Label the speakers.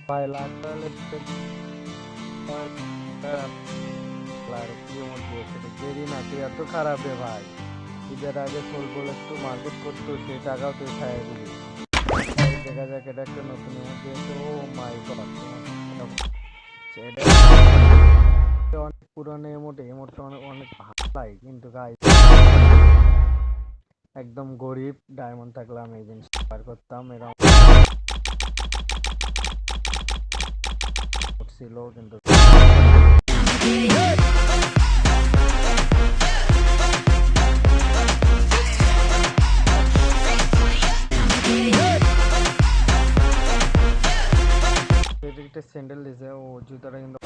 Speaker 1: ভাই লাইফস্টাইল যেদিন আছে এত খারাপ রে ভাই। ঈদের আগে সোল বলে একটু মার্কেট করতো, সেই টাকাও তুই খাইয়ে দিবি। দেখা যাক এটা একটা নতুন ইমোট দিয়েছে। ও মাই গড, অনেক পুরনো ইমোট, ইমোটটা অনেক অনেক ভালো লাগে কিন্তু গাই একদম গরিব ডায়মন্ড থাকলে আমি এই জিনিস বার করতাম। এরকম ছিল কিন্তু স্যান্ডেল দিছে, ও জুতাটা কিন্তু